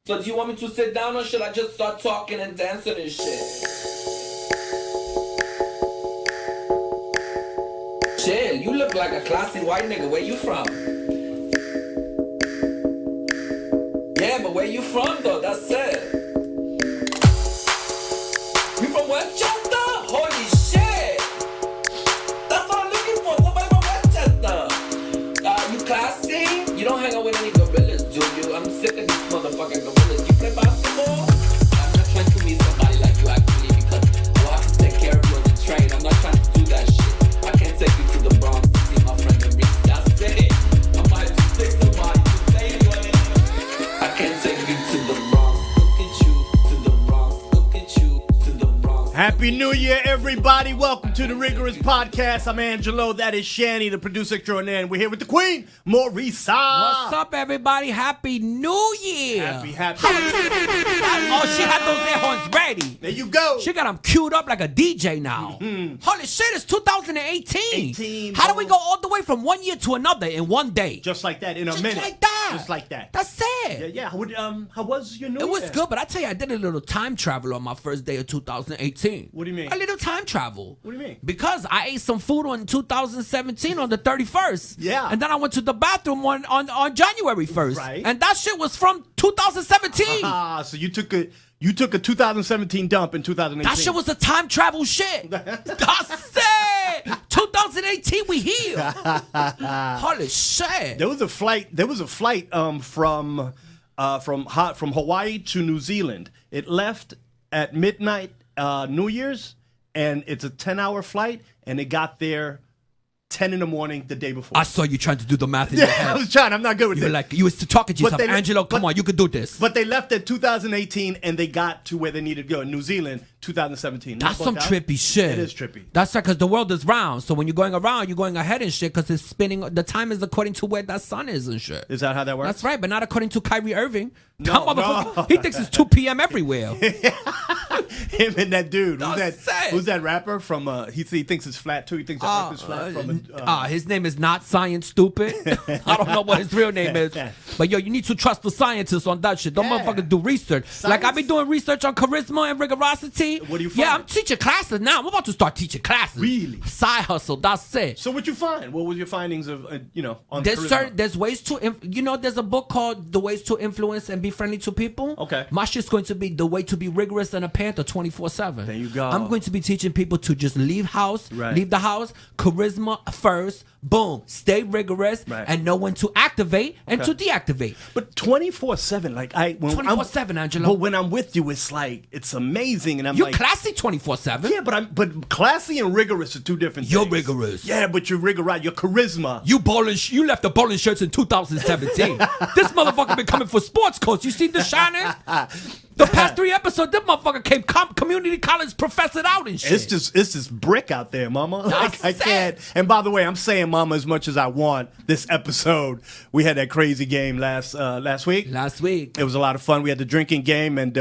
So do you want me to sit down or should I just start talking and dancing and shit? Chill, you look like a classy white nigga. Where you from? Yeah, but where you from though? That's it. You from Westchester? Holy shit! That's what I'm looking for. Somebody from Westchester. You classy? You don't hang out with any gorillas, do you? I'm sick of these motherfucking gorillas. You play basketball? I'm not trying to meet somebody like you actually because I'll have to take care of you on the train. I'm not trying to do that shit. I can't take you to the Bronx to see my friend and Reese. That's it. I might have to stick somebody to save you. I can't take you to the Bronx. Look at you to the Bronx. Look at you to the Bronx. Happy New Year, everybody. Welcome to the Rigorous Podcast. I'm Angelo. That is Shanny, the producer extraordinaire. And we're here with the Queen, Maurica. What's up, everybody? Happy New Year. Happy. Oh, she had those air horns ready. There you go. She got them queued up like a DJ now. Holy shit, it's 2018. How do we go all the way from one year to another in one day? Just like that, in a minute. Just like that. Just like that. That's it. Yeah. How was your New Year? It was good, but I tell you, I did a little time travel on my first day of 2018. What do you mean? A little time travel. What do you mean? Because I ate some food on 2017 on the 31st. Yeah. And then I went to the bathroom on January 1st. Right. And that shit was from 2017. So you took a 2017 dump in 2018. That shit was a time travel shit. That's it. 2018, we here. Holy shit. There was a flight from Hawaii to New Zealand. It left at midnight New Year's, and it's a 10-hour flight, and it got there 10 in the morning the day before. I saw you trying to do the math in your head. I was trying. I'm not good with You're it. like, you was talking to yourself, Angelo, come on, you could do this. But they left at 2018, and they got to where they needed to go in New Zealand, 2017. That's some trippy shit. It is trippy. That's right, because the world is round. So when you're going around, you're going ahead and shit, because it's spinning. The time is according to where that sun is and shit. Is that how that works? That's right, but not according to Kyrie Irving. No, That motherfucker, no. he thinks it's 2 p.m. everywhere. Him and that dude. Who's that rapper from? He thinks it's flat too. He thinks the Earth is flat. His name is not Science Stupid. I don't know what his real name is. But yo, you need to trust the scientists on that shit. Don't motherfuckers do research. Science? Like I've been doing research on charisma and rigorosity. What do you find? Yeah, I'm teaching classes now. I'm about to start teaching classes. Really? Side hustle. That's it. So what you find? What was your findings of on charisma? There's ways to there's a book called The Ways to Influence and Be Friendly to People. Okay. My shit's going to be the way to be rigorous and a panther 24/7. There you go. I'm going to be teaching people to just leave the house, charisma first, boom, stay rigorous, and know when to activate and to deactivate. But 24/7, like 24/7, Angelo. But when I'm with you, it's like it's amazing, and I'm You're like classy 24/7. Yeah, but classy and rigorous are two different things. You're rigorous. Yeah, but you're rigorous. Your charisma. You left the bowling shirts in 2017. This motherfucker been coming for sports coats. You see the Shannon? The past 3 episodes, this motherfucker came community college professored out and shit. It's just brick out there, mama. Like, I can't. And by the way, I'm saying mama as much as I want. This episode, we had that crazy game last week. Last week. It was a lot of fun. We had the drinking game, and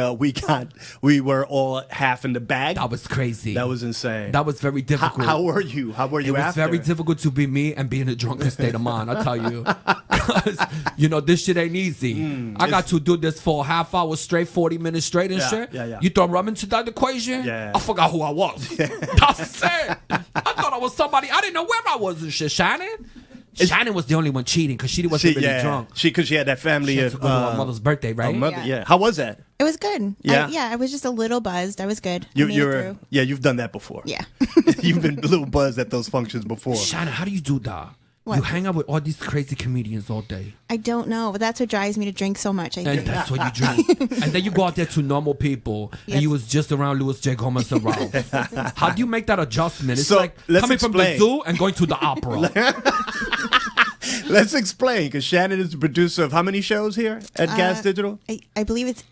we were all half in the bag. That was crazy. That was insane. That was very difficult. How were you? How were you after? It was very difficult to be me and be in a drunken state of mind, I tell you. Because, this shit ain't easy. I got to do this for a half hour straight, 40 minutes straight and shit. Yeah. You throw rum into that equation? Yeah. I forgot who I was. That's it. I thought I was somebody. I didn't know where I was and shit. Shannon? Shannon was the only one cheating because she wasn't really drunk. Because she had that family. She had to go to her mother's birthday, right? Yeah. How was that? It was good. Yeah. I was just a little buzzed. I was good. I made it through. You've done that before. Yeah. You've been a little buzzed at those functions before. Shannon, how do you do that? What? You hang out with all these crazy comedians all day. I don't know, but that's what drives me to drink so much. I And think. that's what you drink. And then you go out there to normal people, and you was just around Louis J. Gomez and Ralph. How do you make that adjustment? It's So, like let's coming from the explain. zoo and going to the opera. Let's explain, because Shannon is the producer of how many shows here at Gas Digital? I believe it's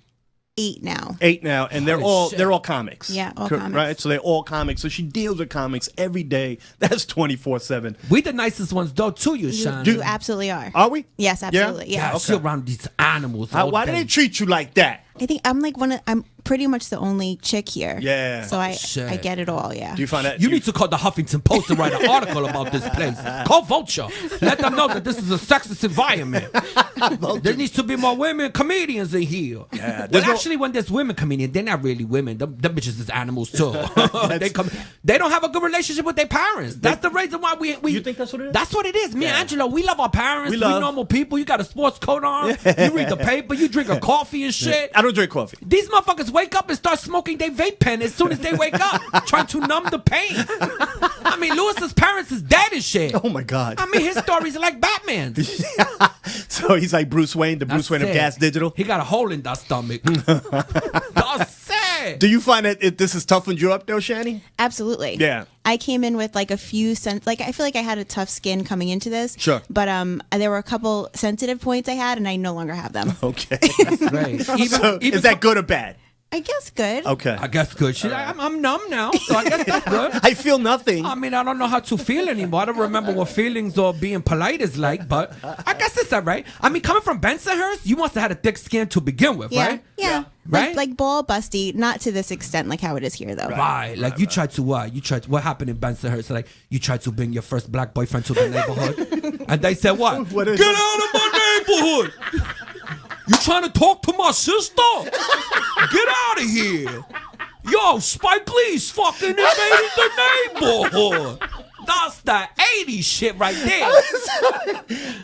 8 now. 8 now, and they're Holy all comics. Yeah, all comics. Right, so they're all comics. So she deals with comics every day. That's 24/7. We the nicest ones though to you, Shannon. You absolutely are. Are we? Yes, absolutely. Yeah. She around these animals. all Why do day. they treat you like that? I think I'm like I'm pretty much the only chick here. Yeah. So I shit. get it all. Yeah. Do you find that You need to call the Huffington Post and write an article about this place. Call Vulture. Let them know that this is a sexist environment. There needs to be more women comedians in here. Yeah, Well, actually, when there's women comedians, they're not really women. Them bitches is animals too. They don't have a good relationship with their parents. That's the reason why we. You think that's what it is? That's what it is. Me and Angelo, we love our parents. We love- normal people. You got a sports coat on. You read the paper. You drink a coffee and shit. I don't drink coffee. These motherfuckers wake up and start smoking their vape pen as soon as they wake up, trying to numb the pain. I mean, Lewis's parents is dead as shit. Oh my God. I mean, his stories are like Batman's. So he's like Bruce Wayne, the Bruce Wayne of it. Gas Digital. He got a hole in that stomach. That's it. Do you find that this has toughened you up though, Shani? Absolutely. Yeah. I came in with like a few like I feel like I had a tough skin coming into this. Sure. But there were a couple sensitive points I had, and I no longer have them. Okay. Right. So, is that good or bad? I guess good. Okay. I guess good. I'm numb now, so I guess that's good. I feel nothing. I mean, I don't know how to feel anymore. I don't remember what feelings or being polite is like, but I guess it's all right. I mean, coming from Bensonhurst, you must have had a thick skin to begin with, Yeah. right? Yeah. Right? Like ball busty, not to this extent like how it is here though. Right. Like you tried to what? What happened in Bensonhurst? Like you tried to bring your first black boyfriend to the neighborhood, and they said what? What is Get it? out of my neighborhood! You trying to talk to my sister? Get out of here! Yo, Spike Lee's fucking invading the neighborhood. That's the 80s shit right there.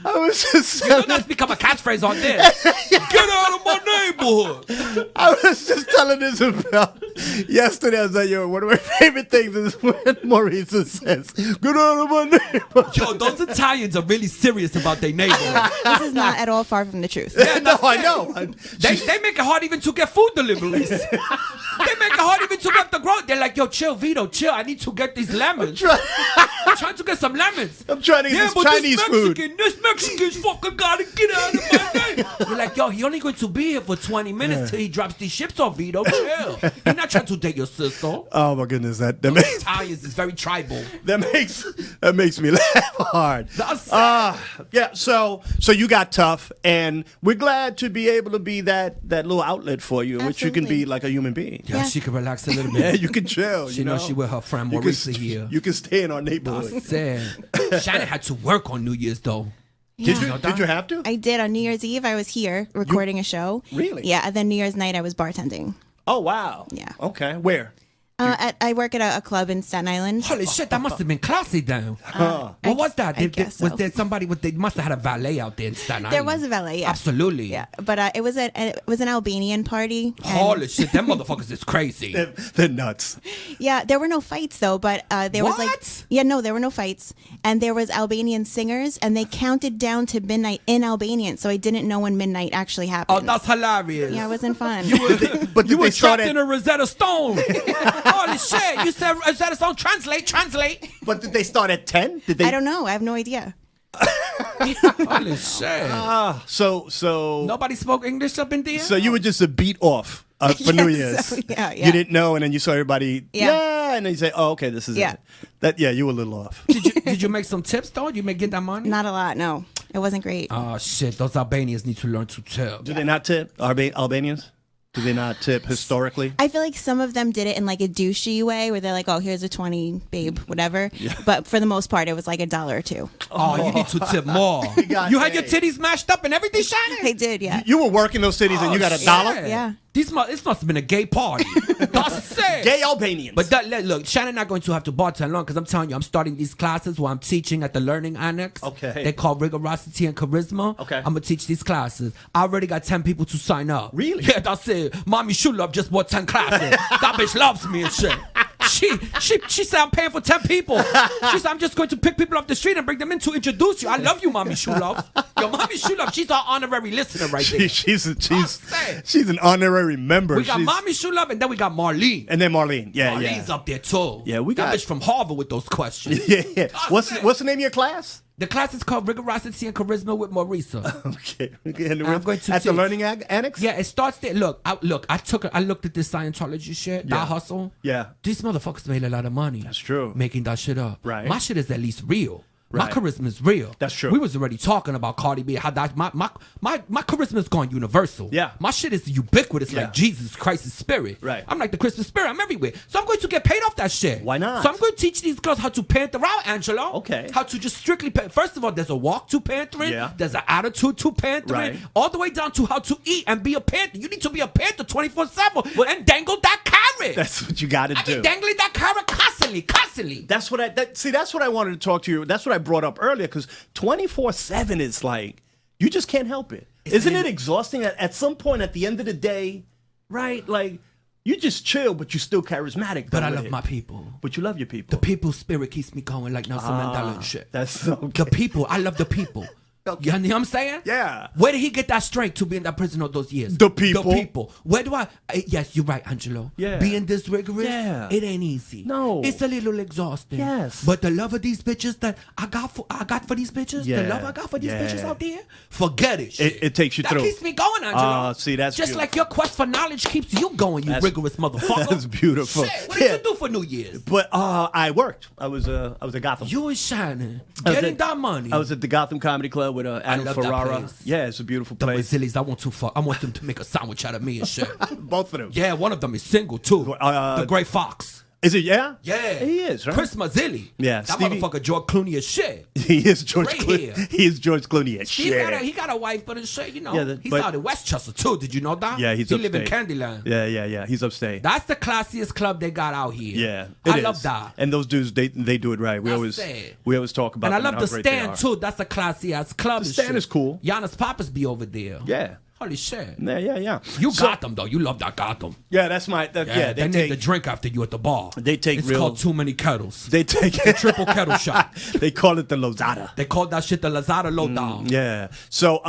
I was just You know, that's become a catchphrase on this. Get out of my neighborhood. I was just telling this about yesterday. I was like, yo, one of my favorite things is when Maurica says, get out of my neighborhood. Yo, those Italians are really serious about their neighborhood. This is not at all far from the truth. Yeah, No, that's I it. know. They make it hard even to get food deliveries. They make it hard even to get the growth. They're like, yo, chill, Vito, chill. I need to get these lemons. I'm trying to get some lemons. I'm trying to get this but Chinese food. This Mexican's fucking gotta get out of my name. You're like, yo, he only going to be here for 20 minutes till he drops these ships off, Vito. Chill. He's not trying to date your sister. Oh my goodness, that makes Italians is very tribal. that makes me laugh hard. That's Yeah, so you got tough, and we're glad to be able to be that little outlet for you, in which you can be Absolutely. like a human being. Yeah, Yeah. she can relax a little Yeah, bit. you can chill. She knows she with her friend You can Maurica here. You can stay in our neighborhood. I said, Shannon had to work on New Year's though. Did Yeah. you? Did you have to? I did on New Year's Eve. I was here recording a show. Really? Yeah. And then New Year's night, I was bartending. Oh wow. Yeah. Okay. Where? I work at a club in Staten Island. Holy shit, that must have been classy then. What was that? I guess so. Was there somebody they must have had a valet out there in Staten Island? There was a valet. Yeah. Absolutely. Yeah. But it was an Albanian party. and- Holy shit, them motherfuckers is crazy. They're nuts. Yeah, there were no fights though, but there was like What? there were no fights, and there was Albanian singers, and they counted down to midnight in Albanian, so I didn't know when midnight actually happened. Oh, that's hilarious. yeah, it wasn't fun. But did You were they start trapped in at? a Rosetta Stone. Holy shit, you said Rosetta Stone, translate. But did they start at 10? Did they? I don't know. I have no idea. Holy shit. So Nobody spoke English up in there? So you were just a beat off for New Year's. So, yeah. You didn't know, and then you saw everybody. Yeah. And then you say, "Oh, okay, this is Yeah. it." You were a little off. Did you make some tips though? Did you get that money? Not a lot. No, it wasn't great. Oh shit, those Albanians need to learn to tip. Do they not tip Albanians? Do they not tip historically? I feel like some of them did it in like a douchey way, where they're like, "Oh, here's a 20, babe, whatever." But for the most part, it was like $1 or $2. Oh, you need to tip more. got You had your paid. titties mashed up and everything, Shannon? I did, yeah. You were working those cities, and you got shit. $1. Yeah. This must have been a gay party. That's it. Gay Albanians. But look, Shannon not going to have to bartend long because I'm telling you, I'm starting these classes where I'm teaching at the Learning Annex. Okay. They call Rigorosity and Charisma. Okay. I'm going to teach these classes. I already got 10 people to sign up. Really? Yeah, that's it. Mommy Shulov just bought 10 classes. That bitch loves me and shit. She said I'm paying for 10 people. She said I'm just going to pick people off the street and bring them in to introduce you. I love you, Mommy Shulov. Yo, Mommy Shulov, she's our honorary listener right there. she's saying. an honorary member. We got She's- Mommy Shulov and then we got Marlene. and then Marlene. Yeah, Marlene's yeah. up there too. Yeah, we that got- bitch from Harvard with those questions. Yeah. What's the name of your class? The class is called Rigorosity and Charisma with Maurica. Okay. And I'm going to at the teach. Learning Annex. Yeah, it starts there. Look, I looked at this Scientology shit, Yeah. that hustle. Yeah. These motherfuckers made a lot of money. That's true. Making that shit up. Right. My shit is at least real. My Right. charisma is real. That's true. We was already talking about Cardi B. How that my charisma is going universal. Yeah. My shit is ubiquitous, Yeah. like Jesus Christ's spirit. Right. I'm like the Christmas spirit. I'm everywhere. So I'm going to get paid off that shit. Why not? So I'm going to teach these girls how to panther out, Angelo. Okay. How to just strictly First of all, there's a walk to panthering. Yeah. There's an attitude to panthering. Right. All the way down to how to eat and be a panther. You need to be a panther 24/7 and dangle that carrot. That's what you got to I do. be dangling that carrot constantly. That's what that's what I wanted to talk to you. That's what I brought up earlier, because 24/7 is like, you just can't help it. Isn't it exhausting at some point at the end of the day, right? Like, you just chill, but you're still charismatic. But though I with love it. my people. But you love your people. The people's spirit keeps me going like Nelson Mandela and shit. That's okay. The people. I love the people. Okay. You know what I'm saying? Yeah. Where did he get that strength to be in that prison all those years? The people. The people. Where do yes, you're right, Angelo. Yeah. Being this rigorous, Yeah. it ain't easy. No. It's a little exhausting. Yes. But the love of these bitches that I got for these bitches, the Yeah. love I got for these Yeah. bitches out there, forget it. shit. It takes you that through. keeps me going, Angelo. See, that's just beautiful. like your quest for knowledge keeps you going, you rigorous motherfucker. That's beautiful. Shit, what did Yeah. you do for New Year's? But I worked. I was at Gotham. You and Shannon I was getting at- that money. I was at the Gotham Comedy Club with Adam love that Ferrara. place. Yeah, it's a beautiful the place. Brazilians, I want them to make a sandwich out of me and shit. Both of them. Yeah, one of them is single too. The Gray Fox. Is it? Yeah. Yeah, He is, right? Chris Mazzilli. Yeah, that Stevie- motherfucker George Clooney is shit. He is George Right Clooney. here. He is George Clooney. He got a wife, but it's shit, you know. Yeah, he's but- out in Westchester too. Did you know that? Yeah, he live in upstate. Candyland. Yeah. He's upstate. That's the classiest club they got out here. Yeah, I it love is. that. And those dudes, they do it right. We That's it. always talk about. And I them love how the great they Stand are. too. That's a classy ass club. The and Stand shit. is cool. Yannis Pappas be over there. Yeah. Holy shit. Yeah. You So- got them though. You love that Gotham. Yeah, that's my. Yeah, they name the drink after you at the bar. They take it's real- called Too Many Kettles. They take Triple kettle shot. They call it the Lozada. They called that shit the Lazada Lowdown. Yeah. So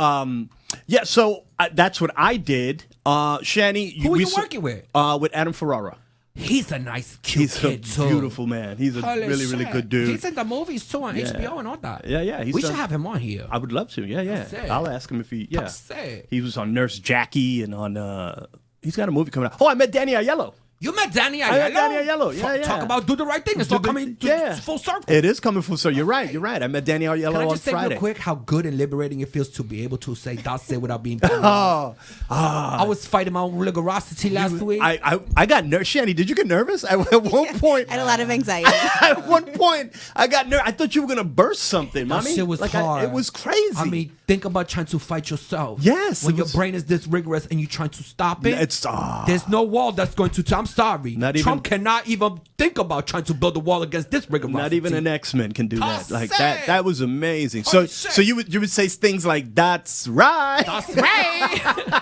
that's what I did. Shani, Who are you working with? With Adam Ferrara. He's a nice, cute He's a kid too. beautiful man. He's a Holy really shit. good dude. He's in the movies too on HBO and all that. Yeah. We should have him on here. I would love to. Yeah. That's it. I'll ask him if he. Yeah. That's it. He was on Nurse Jackie and on. He's got a movie coming out. Oh, I met Danny Aiello. You met Danny Aiello? I met Danny Aiello. Yeah. Talk about do the right thing. It's all coming full circle. It is coming full circle. You're right. I met Danny Aiello Can I on just say Friday. real quick how good and liberating it feels to be able to say that's it without being paralyzed? I was fighting my own rigorosity last week. I got nervous. Shani, did you get nervous? At one point, I had a lot of anxiety. at one point, I got nervous. I thought you were gonna burst something, That mommy. shit was Like, hard. it was crazy. I mean, think about trying to fight yourself. Yes, When it your was- brain is this rigorous and you're trying to stop it, It's- there's no wall that's going to. I'm sorry. Not even- Trump cannot even think about trying to build a wall against this rigorosity. not even an X-Men can do that. That's Like it. that was amazing. Holy So shit. you would say things like, "That's right. That's right.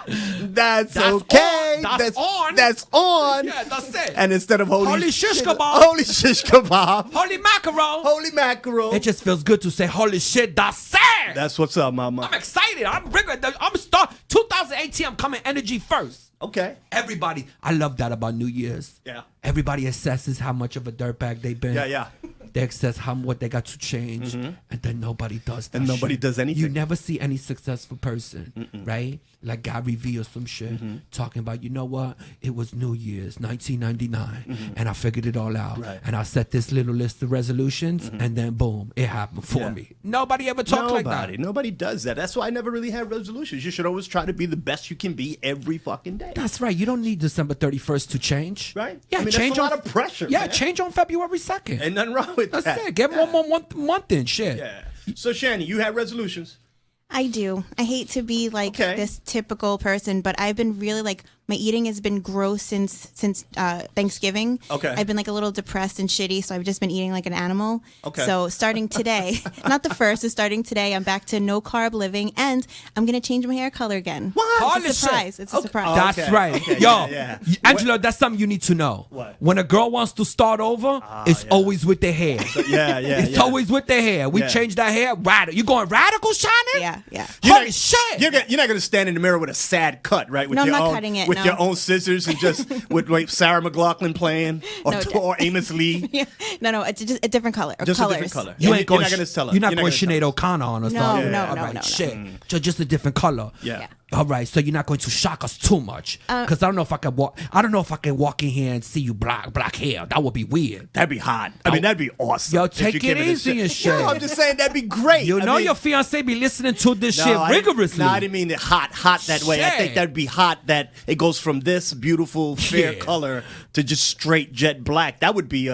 That's That's okay. on. That's on. That's on." Yeah, that's it. And instead of Holy shish shit- kebab. holy shish kebab, Holy mackerel. holy mackerel. It just feels good to say, holy shit, that's it. That's what's up, mama. I'm excited. I'm rigorous. 2018, I'm coming energy first. Okay. Everybody, I love that about New Year's. Yeah. Everybody assesses how much of a dirtbag they've been. Yeah. They assess what they got to change, and then nobody does that. And nobody shit. does anything. You never see any successful person, right? Like Gary Vee or some shit talking about, you know what? It was New Year's, 1999, and I figured it all out. Right. And I set this little list of resolutions, and then boom, it happened for Yeah. me. Nobody ever talks like that. Nobody does that. That's why I never really have resolutions. You should always try to be the best you can be every fucking day. That's right. You don't need December 31st to change. Right? Yeah, I mean, change that's a on lot of pressure, Yeah, man. change on February 2nd. Ain't nothing wrong with That's that. it. Get one more month in. Shit. Yeah. So, Shani, you have resolutions. I do. I hate to be like Okay. this typical person, but I've been really like my eating has been gross since Thanksgiving. Okay. I've been like a little depressed and shitty, so I've just been eating like an animal. Okay. So starting today, not the first, is starting today. I'm back to no carb living, and I'm gonna change my hair color again. What? It's Holy a surprise. shit. It's a Okay. surprise. That's Okay, right. okay, Yo, yeah. Angelo, that's something you need to know. What? When a girl wants to start over, it's always with the hair. Yeah. It's always with the hair. We Yeah. change that hair. Radical. You going radical, Shannon? Yeah. Holy shit. You're not going to stand in the mirror with a sad cut, right? With No, I'm your not own, cutting it, With no. your own scissors and just with like Sarah McLachlan playing or, No, or Amos Lee. Yeah. No, it's just a different color. Or Just colors. a different color. You And ain't going. you're not going to tell her. You're not You're going gonna tell Sinead us. O'Connor on us. No, are you? no, All no, right, no, no. shit. Just a different color. Yeah. Yeah. All right, so you're not going to shock us too much, because I don't know if I can walk. I don't know if I can walk in here and see you black hair. That would be weird. That'd be hot. I mean, that'd be awesome. Yo, if you take it came in easy and shit. No, I'm just saying that'd be great. You I know mean, your fiance be listening to this no, shit I didn't- rigorously. No, I didn't mean it hot that way. I Shit. think that'd be hot that it goes from this beautiful fair Yeah. color to just straight jet black. That'd be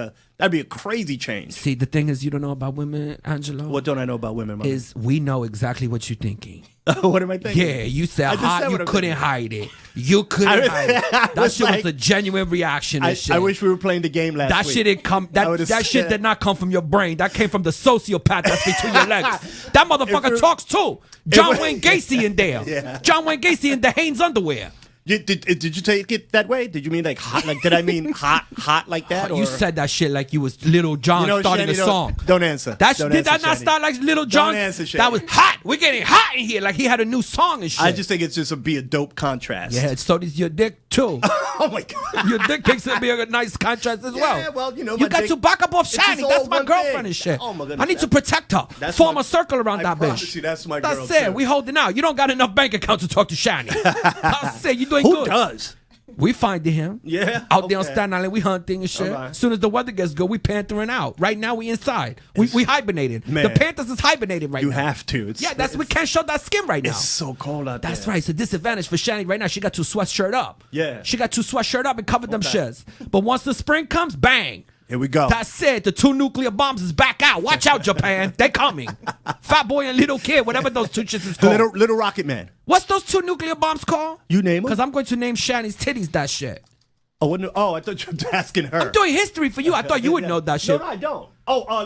a crazy change. See, the thing is, you don't know about women, Angelo. What don't I know about women, Mama? is we know exactly what you're thinking. What am I thinking? Yeah, you said I just hot. said You what I'm couldn't thinking. hide it. You couldn't hide it. I That was shit like- was a genuine reaction. And shit. I wish we were playing the game last That week. shit didn't come. I would've That shit said- did not come from your brain. That came from the sociopath that's between your legs. That motherfucker it- talks too. John it- Wayne Gacy in there. Yeah. John Wayne Gacy in the Hanes underwear. Did you take it that way? Did you mean like hot? Like, did I mean hot like that? You or- said that shit like you was Little John You know, starting Shanny, the song. Don't answer. That Don't did answer, that not Shanny. start like Little John? answer, That Shanny. was hot. We're getting hot in here. Like he had a new song and shit. I just think it's just be a dope contrast. yeah. So does your dick too. Oh my god. Your dick picks up be a nice contrast as well. Yeah, well, you know, you my got dick- to back up off it's just Shiny. all That's my one girlfriend thing. and shit. Oh, my goodness. I need to protect her. That's Form my- a circle around I that promise bitch. you, that's my girl, That's it. too. We holding out. You don't got enough bank account to talk to Shiny. That's it. You doing Who good. does? We finding him. Yeah, Out there on okay. Staten Island, we hunting and shit. Alright. As soon as the weather gets good, we panthering out. Right now, we inside. We hibernating. Man. The Panthers is hibernating right You now. have to. It's, Yeah, we it's- can't show that skin right now. It's so cold out there. That's right. It's a disadvantage for Shani right now. She got to sweatshirt up. Yeah. She got to sweatshirt up and cover them Okay. shits. But once the spring comes, bang. Here we go. That's it. The 2 nuclear bombs is back out. Watch out, Japan. They coming. Fat boy and little kid, whatever those 2 shits is called. Little Rocket Man. What's those 2 nuclear bombs called? You name 'em? Because I'm going to name Shani's titties that shit. I thought you were asking her. I'm doing history for you. I thought you would know that shit. No, I don't.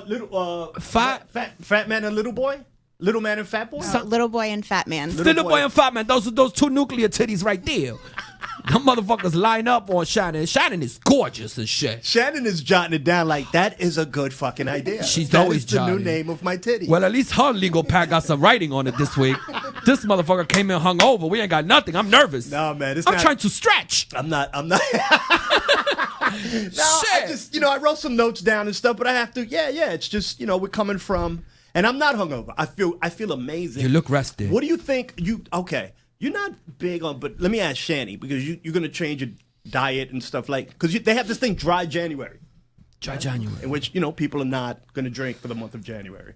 Little fat man and little boy, little man and fat boy. Little boy and fat man. Little boy and fat man. Those are those 2 nuclear titties right there. Them motherfuckers line up on Shannon. Shannon is gorgeous and shit. Shannon is jotting it down like that is a good fucking idea. She's That always is the new jotting. name of my titty. Well, at least her legal pad got some writing on it this week. This motherfucker came in hung over. We ain't got nothing. I'm nervous. No, man, it's I'm not- trying to stretch. I'm not. No, I Shit. just I wrote some notes down and stuff, but I have to. Yeah. It's just we're coming from, and I'm not hungover. I feel amazing. You look rested. What do you think? You're not big on, but let me ask Shanny because you're gonna change your diet and stuff because they have this thing dry January, Dry January. in which people are not gonna drink for the month of January.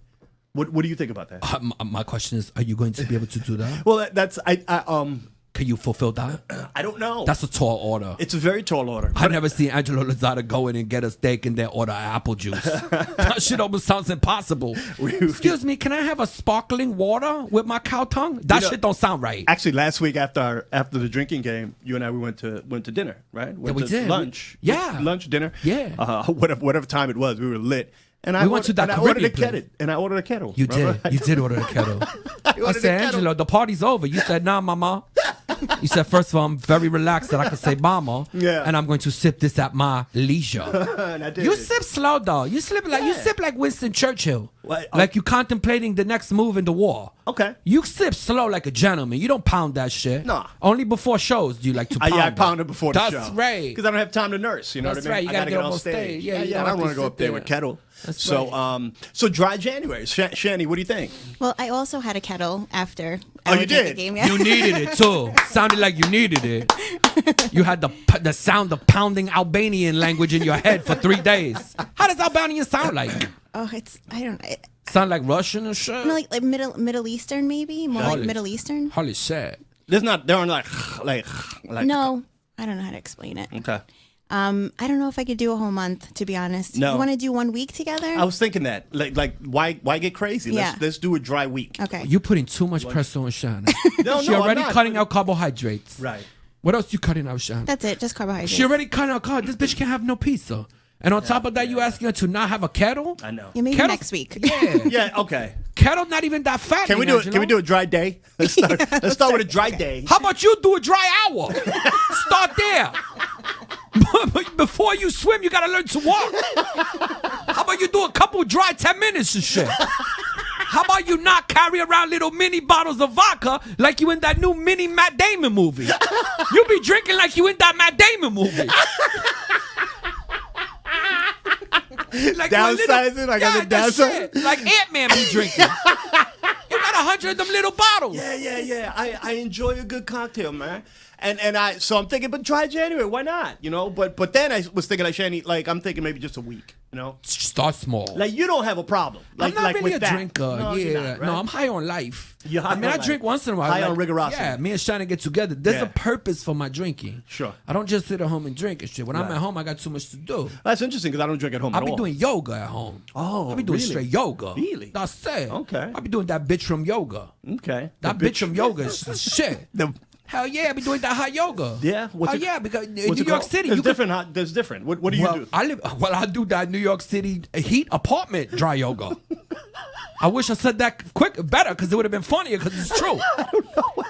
What do you think about that? My question is, are you going to be able to do that? Well, that's Can you fulfill that? I don't know. That's a tall order. It's a very tall order. I never seen Angelo Lozada go in and get a steak and then order apple juice. That shit almost sounds impossible. Excuse me, can I have a sparkling water with my cow tongue? That shit don't sound right. Actually, last week after the drinking game, you and I we went to dinner, right? we to did. lunch. Yeah. Lunch, dinner. Yeah. Whatever time it was, we were lit. And We went to that I ordered a Caribbean place. kettle. And I ordered a kettle. You remember? did. You did order a kettle. I ordered said, a kettle. Angelo, the party's over. You said, nah, mama. You said, first of all, I'm very relaxed that I can say mama. Yeah. And I'm going to sip this at my leisure. And I did. You sip slow, though. You sip like Winston Churchill. What? Like you contemplating the next move in the war. Okay. You sip slow like a gentleman. You don't pound that shit. Nah. Only before shows do you like to pound I it. pounded before the show. That's right. Because I don't have time to nurse. You know That's what I right. mean? You I gotta gotta get up on stage. Yeah, you don't I have don't to want to go sit up there there. with kettle. That's so right. so dry January. Shani, what do you think? Well, I also had a kettle after. Oh, our you drinking did? Game, yeah. You needed it too. Sounded like you needed it. You had the sound of pounding Albanian language in your head for 3 days. How does Albanian sound like? Oh, I don't know. Sound like Russian or shit? Like Middle Eastern, maybe more Holy- like Middle Eastern. Holy shit. They aren't like. No, I don't know how to explain it. Okay. I don't know if I could do a whole month, to be honest. No. You want to do 1 week together? I was thinking that. Like why get crazy? Yeah. Let's do a dry week. Okay. You putting too much pressure on Shana. No, She I'm already not. cutting out carbohydrates. Right. What else you cutting out, Shana? That's it, just carbohydrates. She already cutting out carbs. This bitch can't have no pizza. And on top of that, you asking her to not have a kettle? I know. Yeah, maybe Kettle- next week. Yeah. Yeah. Okay. Kettle not even that fat. Can we do it? Can we do a dry day? Let's start with a dry day. How about you do a dry hour? Start there. But before you swim, you gotta learn to walk. How about you do a couple dry 10 minutes and shit? How about you not carry around little mini bottles of vodka like you in that new mini Matt Damon movie? You be drinking like you in that Matt Damon movie. Like Downsizing? Like I'm a that's downsizer? it. Like Ant-Man be drinking. You got 100 of them little bottles. Yeah. I enjoy a good cocktail, man. So I'm thinking, but try January. Why not? You know. But then I was thinking, like Shanny, like I'm thinking maybe just a week. You know. Start small. Like you don't have a problem. Like, I'm not really with a that. drinker. No, you're not, right? No, I'm high on life. You're high I mean, on I life. drink once in a while. High on rigorosity. Yeah, me and Shannon get together. There's Yeah. a purpose for my drinking. Sure. I don't just sit at home and drink and shit. When I'm Right. at home, I got too much to do. That's interesting because I don't drink at home I at be all. doing yoga at home. Oh, I be doing really? straight yoga. Really? That's it. Okay. I be doing that Bitchram Yoga. Okay. That The Bitchram Yoga is shit. The- Hell yeah, I be doing that hot yoga. Yeah? What's Hell it- yeah, because in what's New it York called? City, There's you could, different. There's different. What do you well, do? I do that New York City heat apartment dry yoga. I wish I said that better because it would have been funnier because it's true. I don't know.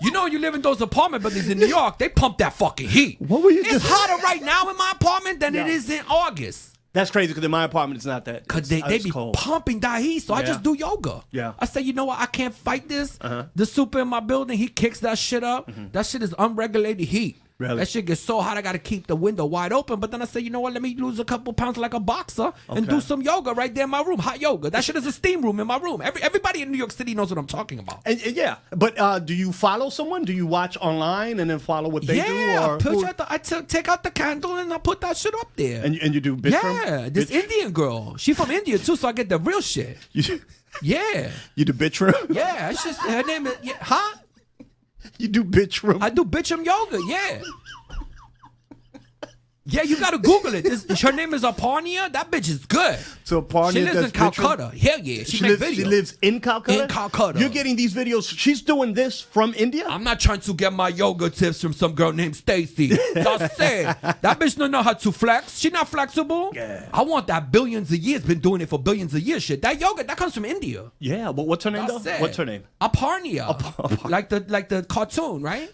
You know, you live in those apartment buildings in New York, they pump that fucking heat. What were you It's just- hotter right now in my apartment than it Yeah. is in August. That's crazy because in my apartment it's not that. Cause they it's be cold. pumping that heat, so I Yeah. just do yoga. Yeah. I say, you know what? I can't fight this. Uh-huh. The super in my building, he kicks that shit up. That shit is unregulated heat. Really? That shit gets so hot, I gotta keep the window wide open. But then I say, you know what? Let me lose a couple pounds like a boxer and Okay. do some yoga right there in my room. Hot yoga. That shit is a steam room in my room. Everybody in New York City knows what I'm talking about. And yeah, but do you follow someone? Do you watch online and then follow what they do? Yeah, Or I take out the candle and I put that shit up there. and you do Bitchram? Yeah, this Indian girl. She from India too, so I get the real shit. You, Yeah. you do Bitchram? Yeah, it's just her name is huh? You do Bitchram? I do Bitchram Yoga, yeah. Yeah, you gotta Google it. Her name is Aparnia. That bitch is good. So Aparnia She lives does in Calcutta. Hell yeah, she makes videos. She lives in Calcutta? In Calcutta. You're getting these videos. She's doing this from India? I'm not trying to get my yoga tips from some girl named Stacy. That's it. That bitch don't know how to flex. She not flexible. Yeah. I want that billions of years. Been doing it for billions of years. Shit. That yoga that comes from India. Yeah, but what's her name That's though? it. What's her name? Aparnia. Like the cartoon, right?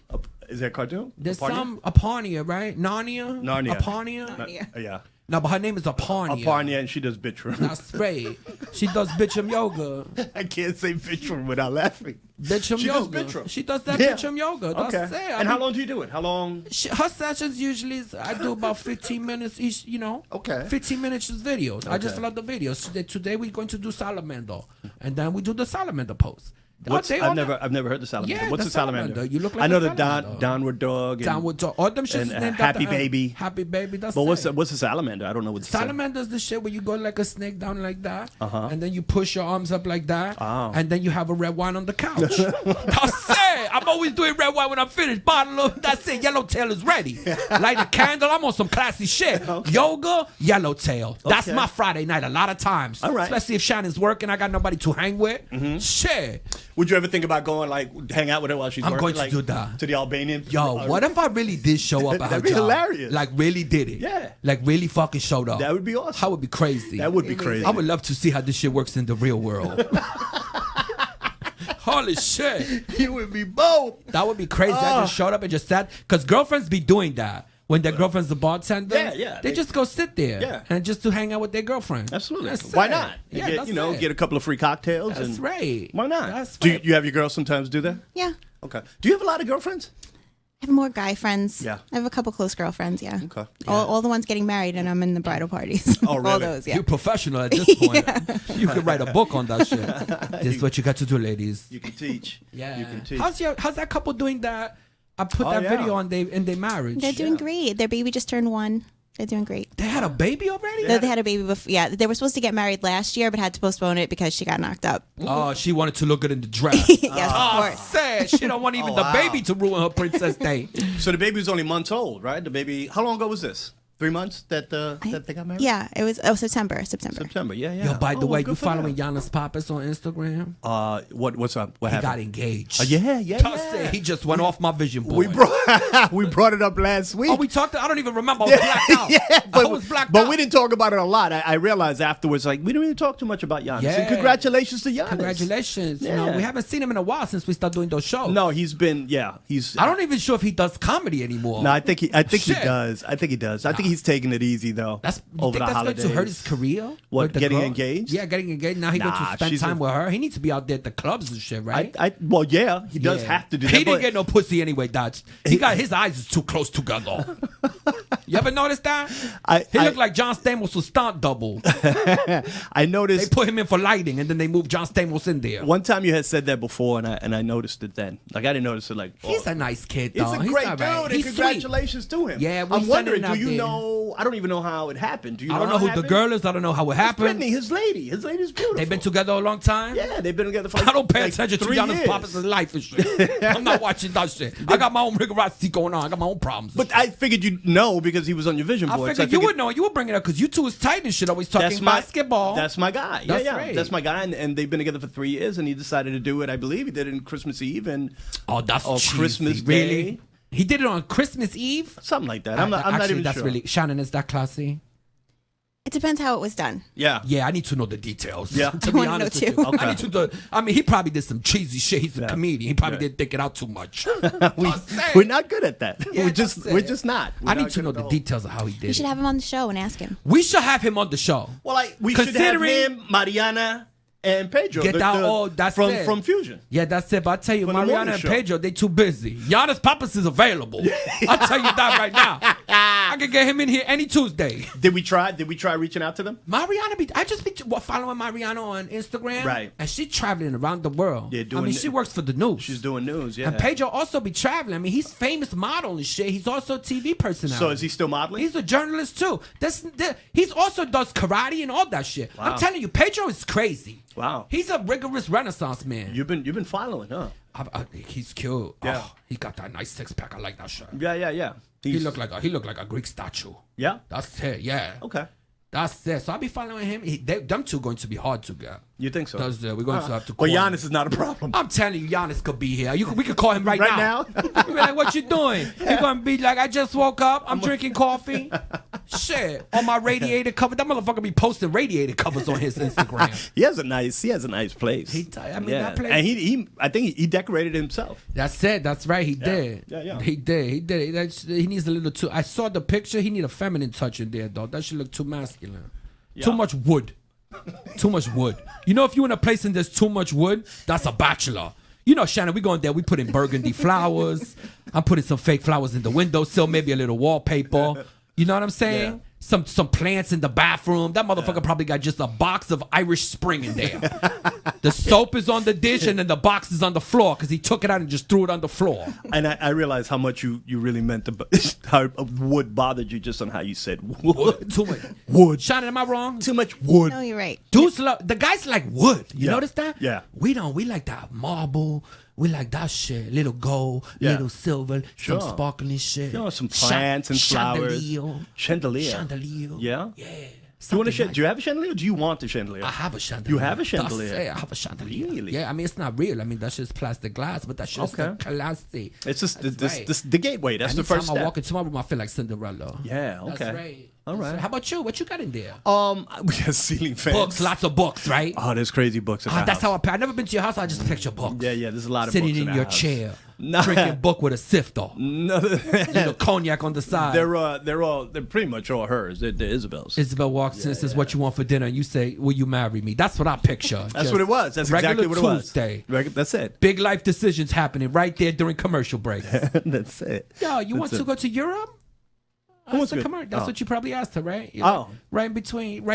Is that a cartoon? There's Aparnia? some Aparnia, right? Narnia. Narnia. Aparnia. Yeah. No, but her name is Aparnia. Aparnia and she does Bitchram. That's right. She does Bitchram Yoga. I can't say Bitchram without laughing. Bitchram She does Yoga. Bitchram. She does that Yeah. Bitchram Yoga. That's Okay. it. And how long do you do it? How long? Her sessions usually I do about 15 minutes each, you know. Okay. 15 minutes is videos. I just Okay. love the videos. Today we're going to do salamander. And then we do the salamander pose. What's, They I've all never heard the salamander. Yeah, What's the the salamander? salamander. You look like I know a the salamander. downward dog. And, Downward dog. All them shits and is named Happy after Baby. Happy Baby. That's But what's it. the salamander? I don't know what the Salamander's the shit where you go like a snake down like that, Uh-huh. and then you push your arms up like that, Oh. and then you have a red wine on the couch. That's it. I'm always doing red wine when I'm finished. Bottle of, that's it. Yellowtail is ready. Light a candle. I'm on some classy shit. Yoga, Yellowtail. That's Okay. my Friday night a lot of times. All right. Especially if Shannon's working, I got nobody to hang with. Shit. Would you ever think about going like hang out with her while she's I'm working? going to like, do that. To the Albanian? Yo, what if I really did show up at her That'd be job? hilarious. Like really did it. Yeah. Like really fucking showed up. That would be awesome. That would be crazy. That would be crazy. I would love to see how this shit works in the real world. Holy shit. You would be both. That would be crazy. I just showed up and just sat. Because girlfriends be doing that. When their girlfriend's the bartender, Yeah. they just go sit there Yeah. and just to hang out with their girlfriend. Absolutely. That's Why it. not? Yeah, Get, that's get it. a couple of free cocktails. That's and right. Why not? That's Do right. you have your girls sometimes do that? Yeah. Okay. Do you have a lot of girlfriends? I have more guy friends. Yeah. I have a couple close girlfriends, yeah. Okay. All the ones getting married and I'm in the bridal parties. Oh, All really? those, yeah. You're professional at this point. You could write a book on that shit. This is what you got to do, ladies. You can teach. Yeah. You can teach. How's that couple doing that? I put Oh, that yeah. video on in their marriage. They're doing great. Their baby just turned 1. They're doing great. They had a baby already? They had a baby before. Yeah, they were supposed to get married last year, but had to postpone it because she got knocked up. Oh, she wanted to look good in the dress. Yes, of course. Sad. She don't want even Oh, the wow. baby to ruin her princess day. So the baby was only months old, right? The baby. How long ago was this? 3 months that they got married? Yeah, it was September. September. Yeah. Yo, by the Oh, way, good you for following them. Yannis Pappas on Instagram? What's up? What He got happened? engaged. Yeah. That's it. He just went off my vision board. We brought it up last week. Oh, we talked. I don't even remember. I was blacked out. but, I was blacked but out. we didn't talk about it a lot. I realized afterwards, like, we didn't really talk too much about Giannis. Yeah. And congratulations to Giannis. Congratulations. You Yeah. know, we haven't seen him in a while since we started doing those shows. No, he's been, he's. I don't even sure if he does comedy anymore. No, I think he Shit. does. I think he does. I think he's taking it easy though. You over think the that's holidays. going to hurt his career? What, With the getting girl? engaged? Yeah, getting engaged. Now he's going Nah, to spend she's time a- with her. He needs to be out there at the clubs and shit, right? Well, yeah, he does Yeah. have to do He that. didn't but- get no pussy anyway, Dad. He got his eyes is too close together. You ever notice that? He looked like John Stamos was stunt double. I noticed. They put him in for lighting, and then they moved John Stamos in there. One time you had said that before, and I noticed it then. Like I didn't notice it. Like He's a nice kid, though. He's a great all dude, right. and He's congratulations sweet. to him. Yeah, we I'm wondering, sending do it you out know? I don't even know how it happened. Do you know? I don't know who the girl is. I don't know how it happened. Brittany, his lady. His lady's beautiful. They've been together a long time. Yeah, they've been together for like, I don't pay like attention to 3 Yannis years. Pappas' life and shit. I'm not watching that shit. I got my own rigorosity going on. I got my own problems. But I figured you'd know because he was on your vision board. I figured you would know. You would bring it up because you two is tight and shit. Always talking basketball. That's my guy. That's yeah. right. That's my guy. And they've been together for 3 years, and he decided to do it. I believe he did it on Christmas Eve and that's cheesy. Christmas really? Day. He did it on Christmas Eve. Something like that. I'm not even that's sure. Really, Shannon, is that classy? It depends how it was done. Yeah. Yeah, I need to know the details. Yeah. to I be wanna honest know with too. you. Okay. I need to know. I mean, he probably did some cheesy shit. He's a comedian. He probably didn't think it out too much. We're not good at that. Yeah, we're that's just it. not. We're I not need to good know at the all. details of how he did We should it. have him on the show and ask him. We should have him on the show. Well, we should have Considering- him, Mariana, and Pedro. Get out. That's from it. from Fusion. Yeah, that's it. But I tell you, For the Mariana morning and show. Pedro, they too busy. Giannis Pappas is available. I'll tell you that right now. I can get him in here any Tuesday. Did we try reaching out to them? Mariana, I just be following Mariana on Instagram. Right. And she's traveling around the world. Yeah, I mean, she works for the news. She's doing news. Yeah. And Pedro also be traveling. I mean, he's famous model and shit. He's also a TV personality. So is he still modeling? He's a journalist too. He's also does karate and all that shit. Wow. I'm telling you, Pedro is crazy. Wow. He's a rigorous Renaissance man. You've been following, huh? He's cute. Yeah. Oh, he got that nice six pack. I like that shirt. Yeah. He looked like a Greek statue. Yeah. That's it. Yeah. Okay. That's it. So I'll be following him. Them two going to be hard to get. You think so? We're going to have to. Call Well, him. Giannis is not a problem. I'm telling you, Giannis could be here. We could call him right now. Right You be like, what you doing? You're gonna be like, I just woke up. I'm drinking coffee. Shit, on my radiator cover. That motherfucker be posting radiator covers on his Instagram. He has a nice place. That place. And I think he decorated it himself. That's it. That's right. He did. Yeah. He did. He needs a little too. I saw the picture. He need a feminine touch in there, though. That should look too masculine. Too much wood. Too much wood. You know, if you're in a place and there's too much wood, that's a bachelor. You know, Shannon, we going there. We put in burgundy flowers. I'm putting some fake flowers in the windowsill, maybe a little wallpaper. You know what I'm saying? Yeah. Some plants in the bathroom. That motherfucker probably got just a box of Irish Spring in there. The soap is on the dish and then the box is on the floor because he took it out and just threw it on the floor. And I realized how much you really meant how wood bothered you just on how you said wood. Too much Wood. Shannon, am I wrong? Too much wood. No, you're right. Dudes love the guys like wood. You Yeah. notice that? Yeah. We don't. We like that marble. We like that shit. Little gold, Yeah. little silver, Sure. some sparkling shit. You know, some plants and flowers. Chandelier. Yeah. Yeah. Do you want a Something Do you have a chandelier? Or do you want a chandelier? I have a chandelier. You have a chandelier? That's it. I have a chandelier. Really? Yeah, I mean, it's not real. I mean, that's just plastic glass, but that's just Okay. classy. It's just That's right. the gateway. That's the Anytime first I step. walk into my room, I feel like Cinderella. Yeah, That's okay. right. All That's right. right. How about you? What you got in there? We have ceiling fans. Books, lots of books, right? Oh, there's crazy books in the That's house. how I never been to your house. I just picture books. Yeah, there's a lot of Sitting books in the your house. chair, No. drinking book with a sifter, No, little cognac on the side. they're pretty much all hers. They're Isabel's. Isabel walks in and says, "What you want for dinner?" And you say, "Will you marry me?" That's what I picture. That's Just what it was. That's regular exactly what it was. Tuesday. That's it. Big life decisions happening right there during commercial breaks. That's it. Yo, you want That's to it. go to Europe? wants That's, to go- that's oh. what you probably asked her, right? You're Oh. right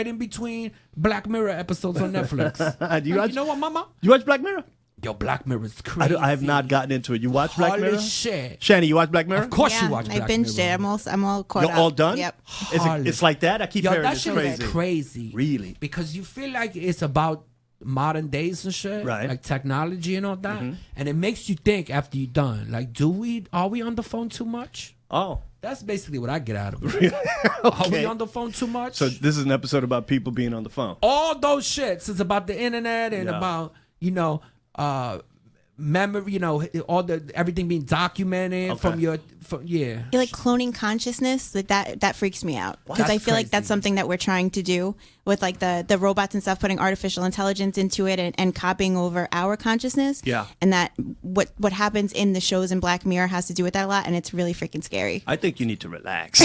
in between Black Mirror episodes on Netflix. Do you Hey, watch- you know what, Mama? You watch Black Mirror? Yo, Black Mirror is crazy. I have not gotten into it. You watch Black Holy Mirror? shit. Shani, you watch Black Mirror? Of course Yeah, you watch I Black binged Mirror. it. I'm all caught You're up. all done? Yep. It's like that? I keep Yo, hearing that it's shit crazy. is crazy. Really? Because you feel like it's about modern days and shit. Right. Like technology and all that. And it makes you think after you're done, like, are we on the phone too much? Oh. That's basically what I get out of it. Are we Okay. on the phone too much? So this is an episode about people being on the phone. All those shits is about the internet and Yeah. about, memory, all everything being documented from Okay. your You're like cloning consciousness, like that freaks me out because That's I feel like that's crazy. something that we're trying to do with like the robots and stuff, putting artificial intelligence into it and copying over our consciousness. Yeah. And that what happens in the shows in Black Mirror has to do with that a lot, and it's really freaking scary. I think you need to relax.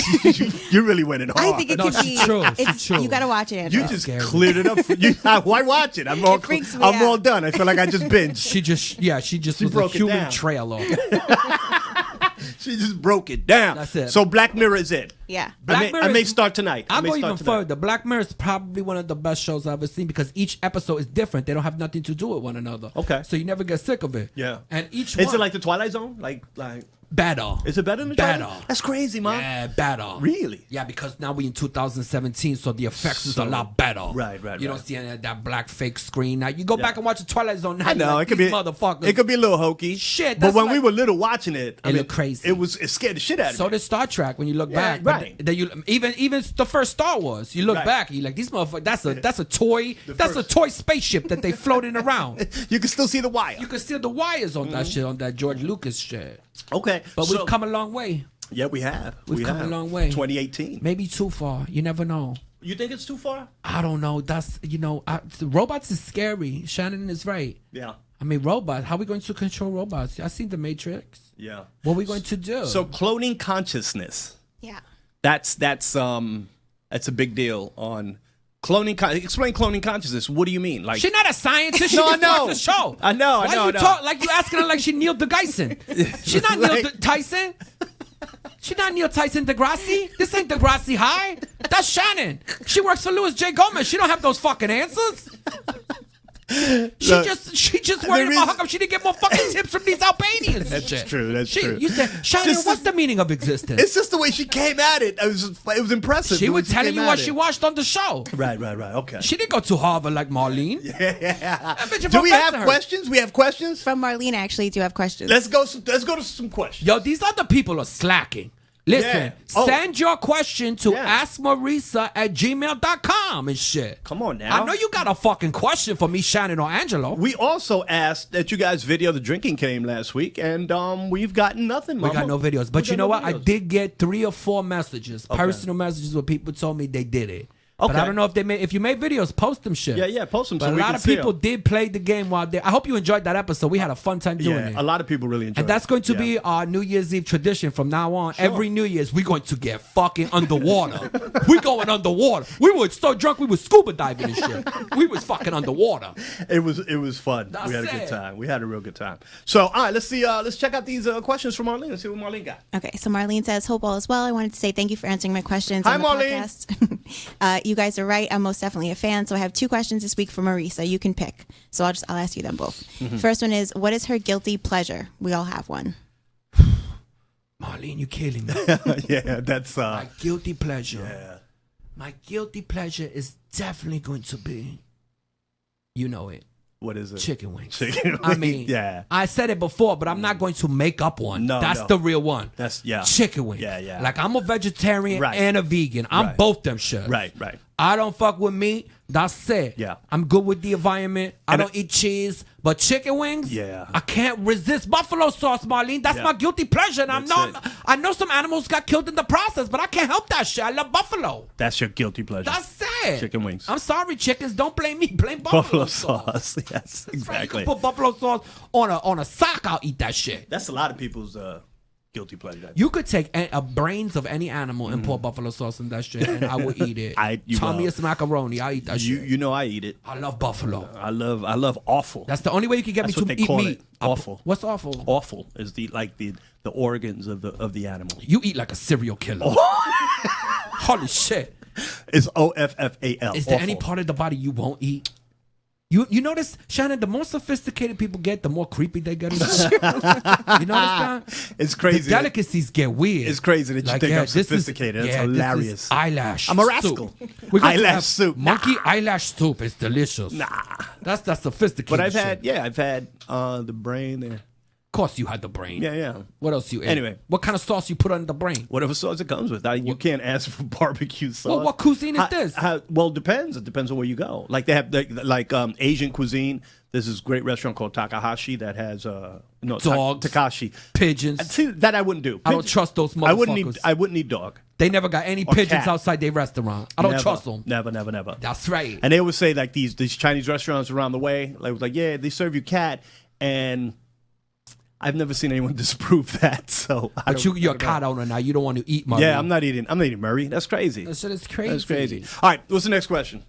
you really went in hard. I think it No, could she's be. true. It's, She's true. You got to watch it. You Andrew. just scary. cleared it up. Why watch it? I'm all freaks me I'm all out. done. I feel like I just binged. she just was a broke it human down. trailer. She just broke it down. That's it. So Black Mirror is it. Yeah. I may start tonight. I'll go even further. Black Mirror is probably one of the best shows I've ever seen because each episode is different. They don't have nothing to do with one another. Okay. So you never get sick of it. Yeah. And each Is one... it like the Twilight Zone? Like better. Is it better than the Better. Twilight Zone? That's crazy, man. Yeah, better. Really? Yeah, because now we in 2017, so the effects is a lot better. Right. You don't see any of that black fake screen. Now you go back and watch the Twilight Zone. Now I know like, it could be motherfuckers. It could be a little hokey. Shit, but that's when like- we were little watching it, I mean, looked crazy. It scared the shit out of me. So did Star Trek when you look back. right. But then you even the first Star Wars, you look Right. back, you like these motherfuckers. That's a toy. That's first- a toy spaceship that they floating around. You can still see the wire. You can see the wires on Mm-hmm. that shit, on that George Lucas shit. Okay, But we've come a long way. Yeah, we have. We've come a long way. 2018. Maybe too far. You never know. You think it's too far? I don't know. That's robots is scary. Shannon is right. Yeah. I mean, robots. How are we going to control robots? I seen the Matrix. Yeah. What are we going to do? So cloning consciousness. Yeah. That's a big deal on cloning. Explain cloning consciousness. What do you mean? Like she's not a scientist. She No, I just know. watched the show. I know. Why you talk like you asking her like she Neil deGrasse? She's not Neil Tyson. She's not Neil Tyson deGrasse. This ain't deGrasse High. That's Shannon. She works for Louis J. Gomez. She don't have those fucking answers. She just worried about how come she didn't get more fucking tips from these Albanians. That's and shit. true. That's true. You said, Shannon, what's the meaning of existence? It's just the way she came at it. It was impressive. She the way was telling came you at what it. she watched on the show. Right. Okay. She didn't go to Harvard like Marlene. Do we have questions? We have questions. From Marlene, I actually do have questions. Let's go to some questions. Yo, these other people are slacking. Listen, Yeah. Oh. send your question to Yeah. askmarisa@gmail.com and shit. Come on now. I know you got a fucking question for me, Shannon or Angelo. We also asked that you guys video the drinking game last week, and we've gotten nothing. We got no videos. But We you got know no what? I videos. did get 3 or 4 messages, personal messages where people told me they did it. But Okay. I don't know if you made videos, post them shit. Yeah, post them But so a we lot can of see people 'em. did play the game while they. I hope you enjoyed that episode. We had a fun time doing Yeah, it. a lot of people really enjoyed And that's it. going to Yeah. be our New Year's Eve tradition from now on. Every New Year's, we're going to get fucking underwater. We going underwater. We were so drunk, we were scuba diving and shit. We was fucking underwater. It was fun. That's we had a it. good time. We had a real good time. So, all right, let's see. Let's check out these questions from Marlene. Let's see what Marlene got. Okay, so Marlene says, hope all is well. I wanted to say thank you for answering my questions Hi, on the Marlene. podcast. You guys are right. I'm most definitely a fan. So I have 2 questions this week for Maurica. You can pick. So I'll ask you them both. Mm-hmm. First one is, what is her guilty pleasure? We all have one. Marlene, you killing me. Yeah, that's My guilty pleasure. yeah. My guilty pleasure is definitely going to be, you know it, What is it? chicken wings. Chicken I wings, mean, yeah. I said it before, but I'm not going to make up one. No, That's no. the real one. That's yeah. Chicken wings. Yeah. Like I'm a vegetarian Right. and a vegan. I'm Right. both them shit. Right. I don't fuck with meat. That's it. Yeah. I'm good with the environment. I And don't eat cheese, but chicken wings. Yeah. I can't resist buffalo sauce, Marlene. That's Yeah. my guilty pleasure. And That's I know some animals got killed in the process, but I can't help that shit. I love buffalo. That's your guilty pleasure. That's it. Chicken wings. I'm sorry, chickens. Don't blame me. Blame buffalo, Buffalo sauce. Yes, Right, exactly. you can put buffalo sauce on a sock. I'll eat that shit. That's a lot of people's guilty pleasure. You could take a brains of any animal and pour buffalo sauce in that shit, and I would eat it. You Tell me will. it's macaroni. I'll eat that shit. You know I eat it. I love buffalo. I love awful. That's the only way you can get That's me what to they eat call meat. it. Awful. What's awful? Awful is the organs of the animal. You eat like a serial killer. Holy shit. It's OFFAL. Is there any awful. part of the body you won't eat? You notice, Shannon, the more sophisticated people get, the more creepy they get. You notice that? It's crazy. The delicacies get weird. It's crazy that you think I'm this is- sophisticated. That's this is hilarious. eyelash. I'm a rascal. Soup. We're going to Eyelash have soup. Monkey eyelash soup is delicious. Nah. That's sophisticated. But I've shit. had the brain there. Of course, you had the brain. Yeah. What else you ate? Anyway. What kind of sauce you put on the brain? Whatever sauce it comes with. You can't ask for barbecue sauce. Well, what cuisine is this? Well, it depends. It depends on where you go. Like they have Asian cuisine. There's this great restaurant called Takahashi that has Dogs. Takashi. Pigeons. See, that I wouldn't do. I don't trust those motherfuckers. I wouldn't eat dog. They never got any Or pigeons cat. outside their restaurant. I don't Never. trust them. Never. That's right. And they always say like these Chinese restaurants around the way, like yeah, they serve you cat, and I've never seen anyone disprove that. So, But you're a cat owner now. You don't want to eat Murray. Yeah, I'm not eating Murray. That's crazy. That shit is crazy. That's crazy. All right, what's the next question?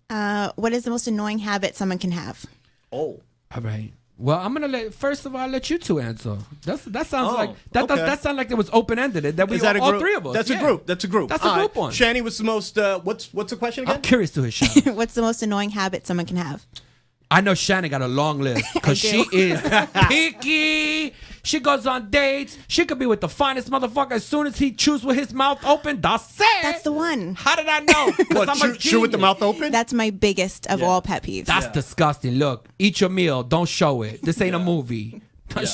What is the most annoying habit someone can have? Oh, All right. Well, I'm gonna first of all let you two answer. That sounds Oh, like that. okay. That sounds like it was open ended. That we Is that a all group? three of us. That's yeah. a group. That's a group. That's a All group right. one. Shani was the most. What's the question I'm again? curious to his Shannon. What's the most annoying habit someone can have? I know Shannon got a long list because I she do. is picky. She goes on dates. She could be with the finest motherfucker. As soon as he chews with his mouth open, that's it. That's the one. How did I know? 'Cause What, I'm a chew with the genius. mouth open? That's my biggest of all pet peeves. That's disgusting. Look, eat your meal. Don't show it. This ain't a movie. That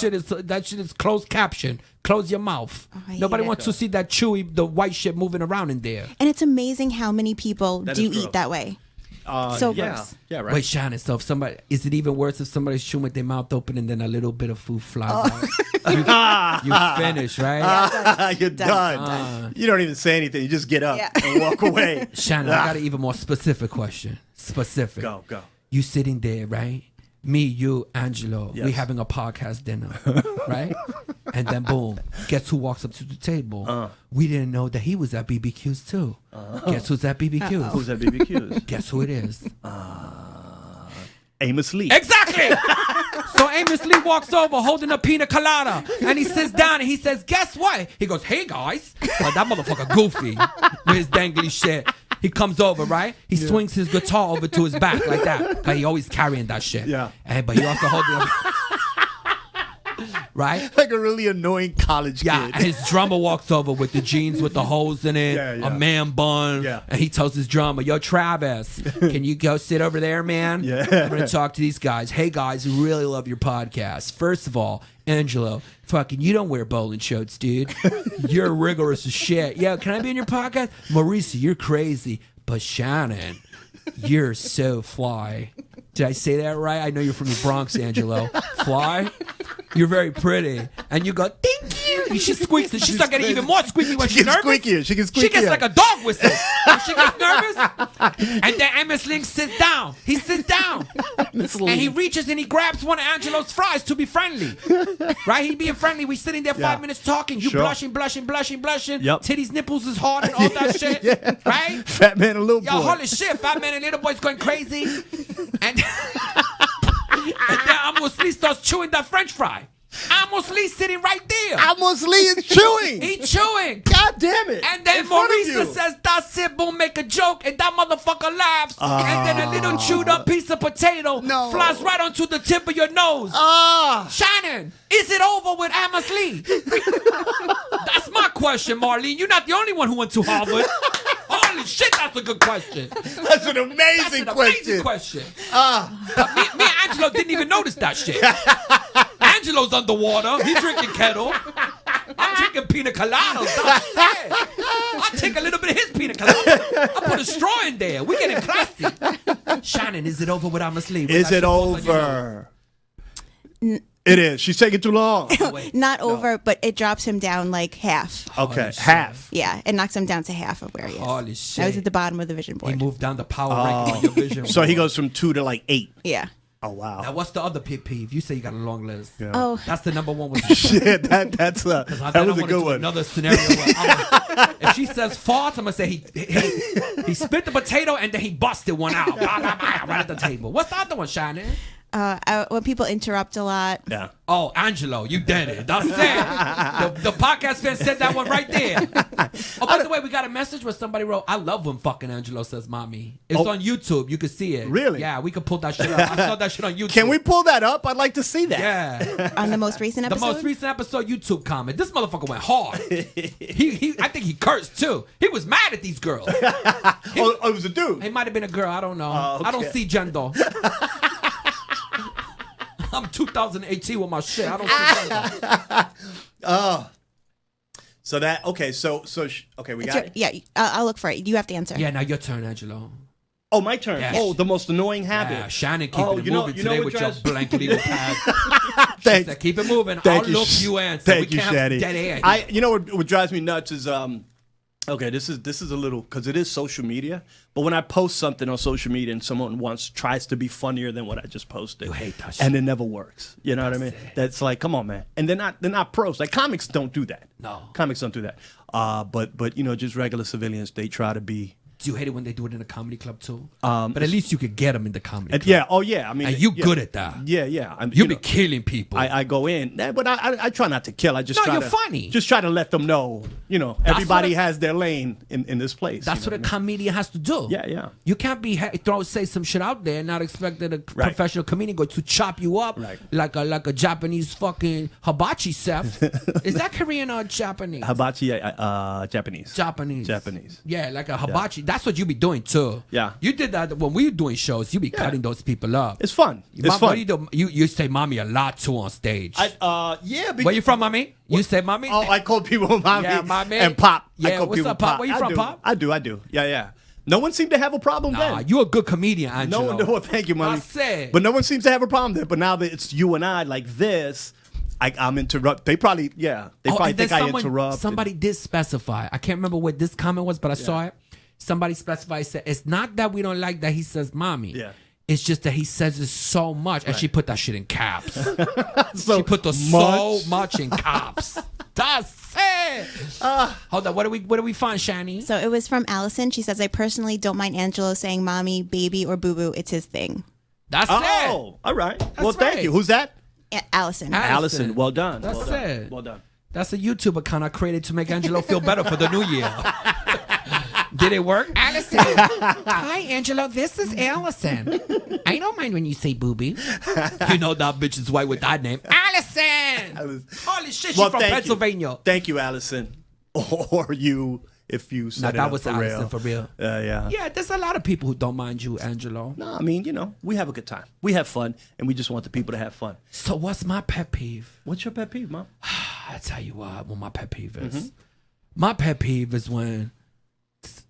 shit is closed caption. Close your mouth. I Nobody hate wants to see that chewy, the white shit moving around in there. And it's amazing how many people That do is gross. eat that way. So yeah. gross. Yeah, right. Wait, Shannon, so if somebody, is it even worse if somebody's chewing with their mouth open and then a little bit of food flies out? You finish, right? You're Done. done. You don't even say anything. You just get up Yeah. and walk away. Shannon, I got an even more specific question. Specific. Go. You sitting there, right? Me, you, Angelo, we Yes. having a podcast dinner, right? And then boom, guess who walks up to the table? We didn't know that he was at BBQ's too. Guess who's at BBQ's? Who's at BBQs? Guess who it is? Amos Lee. Exactly. So Amos Lee walks over holding a pina colada and he sits down and he says, guess what? He goes, hey guys. But that motherfucker goofy with his dangly shit. He comes over, right? He swings his guitar over to his back like that. Cause he always carrying that shit. Yeah. But he also holding right? Like a really annoying college Yeah, kid. and his drummer walks over with the jeans with the holes in it, Yeah. a man bun, Yeah. and he tells his drummer, yo, Travis, can you go sit over there, man? Yeah. I'm going to talk to these guys. Hey, guys, we really love your podcast. First of all, Angelo, fucking, you don't wear bowling shorts, dude. You're rigorous as shit. Yeah, can I be in your podcast? Maurica, you're crazy. But Shannon, you're so fly. Did I say that right? I know you're from the Bronx, Angelo. Fly? You're very pretty. And you go, thank you. And she squeaks and she starts getting even more squeaky when She she's gets nervous. squeakier. She gets She gets squeakier. like a dog whistle. When she gets nervous. And then Amos Ling sits down. He sits down. Miss And he Lee. reaches and he grabs one of Angelo's fries to be friendly. Right? He being friendly. We sitting there 5 Yeah. minutes talking. You Sure. blushing. Yep. Titties, nipples is hard and all that shit. Yeah. Right? Fat man and little Yo, boy. holy shit, fat man and little boy's going crazy. And, and then Amos Lee starts chewing that French fry. Amos Lee sitting right there. Amos Lee is chewing. He chewing. God damn it. And then In front of Maurica you. says, that's it, boom, make a joke. And that motherfucker laughs. And then a little chewed up piece of potato No. flies right onto the tip of your nose. Shannon, is it over with Amos Lee? That's my question, Marlene. You're not the only one who went to Harvard. Holy shit, that's a good question. That's an amazing That's an question. amazing question. Me and Angelo didn't even notice that shit. Angelo's underwater. He's drinking kettle. I'm drinking pina coladas. That's it. I'll take a little bit of his pina colada. I'll put a straw in there. We getting classy. Shannon, is it over with Amos Lee? Is it over? It is. She's taking too long. Not over, but it drops him down like half. Okay, shit. half. Yeah, it knocks him down to half of where he is. Holy I shit. was at the bottom of the vision He board. moved down the power ranking on your vision. So he board. goes from 2 to like 8. Yeah. Oh wow. Now, what's the other pet peeve? You say you got a long list. Yeah. Oh, That's the number one with Shit, that was a good one. Another scenario where if she says fart, I'm gonna say he spit the potato and then he busted one out blah, blah, blah, right at the table. What's the other one, Shannon? when people interrupt a lot. Yeah. Oh, Angelo, you did it. That's it. The podcast fan said that one right there. Oh, by the way, we got a message where somebody wrote, I love when fucking Angelo says mommy. It's on YouTube. You can see it. Really? Yeah, we could pull that shit up. I saw that shit on YouTube. Can we pull that up? I'd like to see that. Yeah. On the most recent The episode? most recent episode YouTube comment. This motherfucker went hard. I think he cursed too. He was mad at these girls. Oh, it was a dude. It might have been a girl. I don't know. Okay. I don't see gender. I'm 2018 with my shit. I don't see gender. So that okay. So okay. We It's got your- it. yeah, I'll look for it. You have to answer. Yeah, now your turn, Angelo. Oh, my turn. Yes. Oh, the most annoying habit. Yeah, Shannon keeping Oh, it you know- moving you know today what with your drives- blank legal pad. Thanks. Said, keep it moving. Thank I'll you. look, you answer. Thank we you, can't have Shaddy. dead air here. You know what drives me nuts is okay. This is a little because it is social media. But when I post something on social media and someone tries to be funnier than what I just posted, You hate that shit. and it never works. You know what I mean? That's it. That's like, come on, man. And they're not pros. Like comics don't do that. No. Comics don't do that. But just regular civilians, they try to be Do you hate it when they do it in a comedy club too? But at least you could get them in the comedy club. Yeah. Oh yeah. I mean, And you yeah. good at that. Yeah. You be killing people. I go in, but I try not to kill. I just No, try you're to, funny. Just try to let them know, everybody has their lane in this place. That's what a comedian has to do. Yeah. You can't be say some shit out there and not expect that a Right. professional comedian go to chop you up Right. like a Japanese fucking hibachi chef. Is that Korean or Japanese? Hibachi, Japanese. Japanese. Yeah, like a hibachi. That's what you be doing too. Yeah. You did that when we were doing shows. You be cutting those people up. It's fun. It's What fun. do you do? You say mommy a lot too on stage. Yeah. Where you from, mommy? You say mommy? Oh, I call people mommy, Yeah, mommy. and pop. I Yeah, call what's people up, Pop? Where you I from, do. Pop? I do. Yeah. No one seemed to have a problem Nah, then. you a good comedian, Angelo. No, thank you, mommy. I said. But no one seems to have a problem there. But now that it's you and I like this, I'm interrupt. They probably, They probably and then think I interrupt. Somebody did specify. I can't remember what this comment was, but I saw it. Somebody specified, said, it's not that we don't like that he says mommy. Yeah. It's just that he says it so much. And she put that shit in caps. So She put the so much in caps. That's it. Hold on. What do we find, Shani? So it was from Allison. She says, I personally don't mind Angelo saying mommy, baby, or boo boo. It's his thing. That's it. Oh, all right. Well, thank right. you. Who's that? Allison. Allison. Well done. That's well done. it. Well done. That's a YouTube account I created to make Angelo feel better for the new year. Did it work? Allison. Hi, Angelo. This is Allison. I don't mind when you say booby. You know that bitch is white with that name. Allison. Holy shit, she's from thank Pennsylvania. You. Thank you, Allison. Or you, if you said that it was for Allison real. for real. Yeah. Yeah, there's a lot of people who don't mind you, Angelo. No, I mean, we have a good time. We have fun, and we just want the people to have fun. So what's my pet peeve? What's your pet peeve, Mom? I tell you what my pet peeve is. My pet peeve is when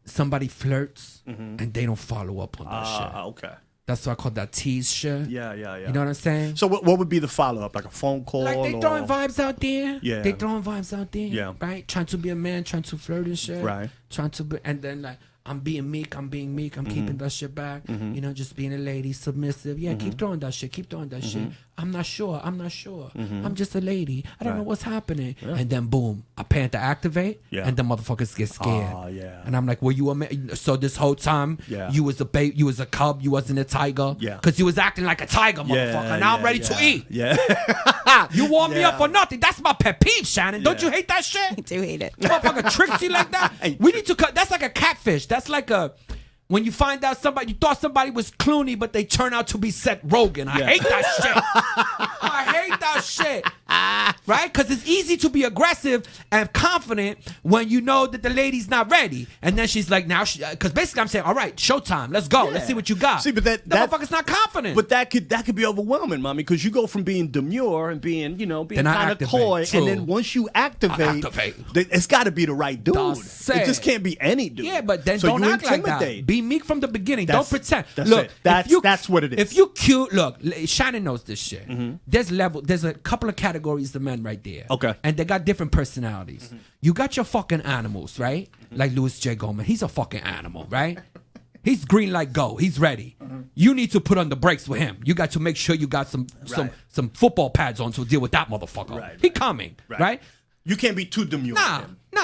somebody flirts and they don't follow up on that shit. Okay. That's why I call that tease shit. Yeah. You know what I'm saying? So what would be the follow-up? Like a phone call? Like they throwing vibes out there. Yeah. They throwing vibes out there. Yeah. Right? Trying to be a man, trying to flirt and shit. Right. Trying to be, and then like, I'm being meek, I'm keeping that shit back. Just being a lady, submissive. Yeah, keep throwing that shit, shit. I'm not sure. I'm just a lady. I don't know what's happening. Yeah. And then boom, I pan to activate, and the motherfuckers get scared. Oh, yeah. And I'm like, were you a man? So this whole time, you was a babe, you was a cub, you wasn't a tiger. Yeah. Because you was acting like a tiger, motherfucker. Now I'm ready to eat. Yeah. You warm me up for nothing. That's my pet peeve, Shannon. Don't you hate that shit? I do hate it. Motherfucker tricks you like that. We need to cut. That's like a catfish. That's like a when you find out you thought somebody was Clooney, but they turn out to be Seth Rogen. I hate that shit. I hate that shit. Right? Because it's easy to be aggressive and confident when you know that the lady's not ready. And then she's like, because basically I'm saying, all right, showtime. Let's go. Let's see what you got. See, but that motherfucker's not confident. But that could be overwhelming, mommy, because you go from being demure and being kind of coy, true. and then once you activate, it's got to be the right dude. It just can't be any dude. Yeah, but then so don't you act like intimidate. that. Be meek from the beginning. Don't pretend. That's look, it. That's what it is. If you cute, look, Shannon knows this shit. There's a couple of categories of men right there. Okay. And they got different personalities. You got your fucking animals, right? Like Louis J. Goldman. He's a fucking animal, right? He's green light go. He's ready. You need to put on the brakes with him. You got to make sure you got some football pads on to deal with that motherfucker. He coming, right? You can't be too demure.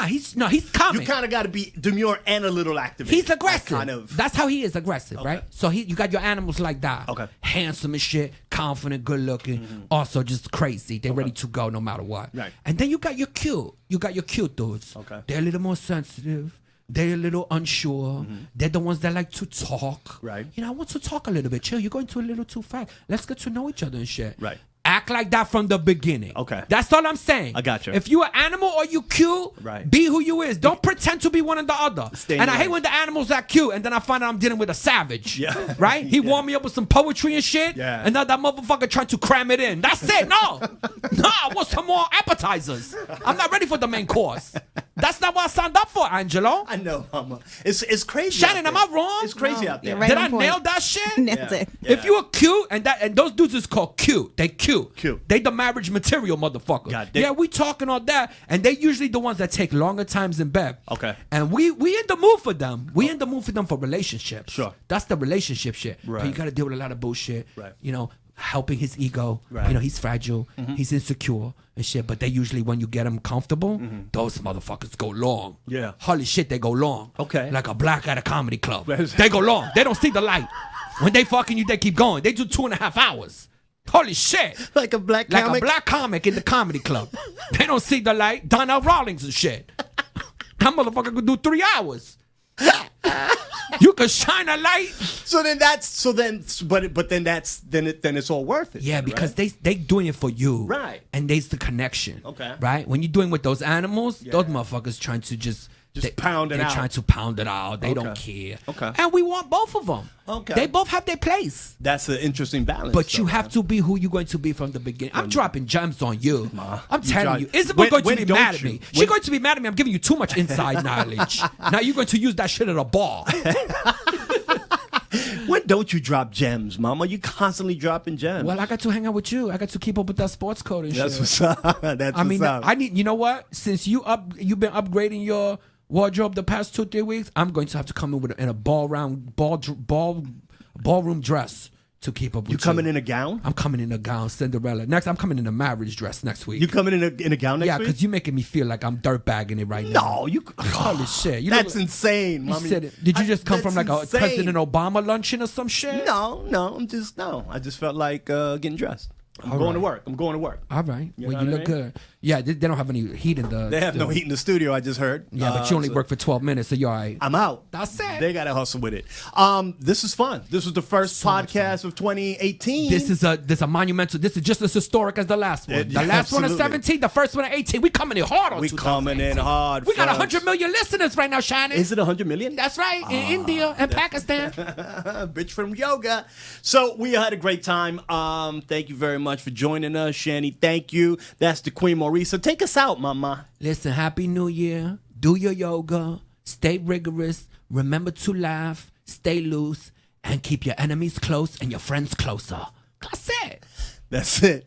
He's coming. You kind of got to be demure and a little activated. He's aggressive. Kind of. That's how he is aggressive, right? So you got your animals like that. Okay. Handsome and shit, confident, good looking, also just crazy. They're ready to go no matter what. Right. And then you got your cute. You got your cute dudes. Okay. They're a little more sensitive. They're a little unsure. They're the ones that like to talk. Right. I want to talk a little bit. Chill, you're going too a little too fast. Let's get to know each other and shit. Right. Act like that from the beginning. Okay. That's all I'm saying. I got you. If you an animal or you cute, be who you is. Don't pretend to be one or the other. And I hate when the animals are cute and then I find out I'm dealing with a savage. Yeah. Right? He warmed me up with some poetry and shit. Yeah. And now that motherfucker trying to cram it in. That's it. No. No, I want some more appetizers. I'm not ready for the main course. That's not what I signed up for, Angelo. I know, mama. It's crazy. Shannon, am I wrong? It's crazy out there. You're right. Did on I point. nail that shit? Nailed it. If you are cute and those dudes is called cute. They cute. Cute. They the marriage material motherfucker. God, We talking all that. And they usually the ones that take longer times in bed. Okay. And we in the mood for them. We in the mood for them for relationships. Sure. That's the relationship shit. Right. But you gotta deal with a lot of bullshit. Right. helping his ego. Right. You know, he's fragile, he's insecure and shit. But they usually, when you get them comfortable, those motherfuckers go long. Yeah. Holy shit, they go long. Okay. Like a black at a comedy club. They go long. They don't see the light. When they fucking you, they keep going. They do 2.5 hours. Holy shit. Like a black Like comic? a black comic in the comedy club. They don't see the light. Donnell Rawlings and shit. That motherfucker could do 3 hours. You could shine a light. But then it's all worth it. Yeah, because they doing it for you. Right. And there's the connection. Okay. Right? When you're doing with those animals, those motherfuckers trying to just pound it they're out. trying to pound it out. They don't care. Okay. And we want both of them. Okay. They both have their place. That's an interesting balance. But you have to be who you're going to be from the beginning. I'm dropping gems on you. I'm telling you. Isabel When- going to when be don't mad at you? me. She's going to be mad at me. I'm giving you too much inside knowledge. Now you're going to use that shit at a bar. When don't you drop gems, Mama? You constantly dropping gems. Well, I got to hang out with you. I got to keep up with that sports code and That's shit. what's up. That's I mean, what's up. I need. You know what? Since you've been upgrading your wardrobe the past 2-3 weeks, I'm going to have to come in a ballroom dress to keep up with you. You coming in a gown? I'm coming in a gown, Cinderella. Next, I'm coming in a marriage dress next week. You coming in a gown next yeah, week? because you're making me feel like I'm dirtbagging it right now. No, you. Holy shit. You That's look- insane, you Mommy. said it. Did you just come from like That's a insane. President Obama luncheon or some shit? No. I just felt like getting dressed. I'm going to work. All right. You Well, know you what look I mean? good. Yeah, they don't have any heat in the. They have no studio. heat in the studio. I just heard. Yeah, but you only so work for 12 minutes, so you're all right. I'm out. That's it. They gotta hustle with it. This is fun. This was the first podcast of 2018. This is a monumental. This is just as historic as the last one. Yeah, The last one absolutely. at 17, the first one at 18. We coming in hard on We coming in 2018. hard. We got folks. 100 million listeners right now, Shannon. Is it 100 million? That's right. In India and Pakistan. Bitchram Yoga. So we had a great time. Thank you very much for joining us, Shani. Thank you. That's the Queen Maurica. Take us out, Mama. Listen, Happy New Year. Do your yoga. Stay rigorous. Remember to laugh. Stay loose. And keep your enemies close and your friends closer. That's it. That's it.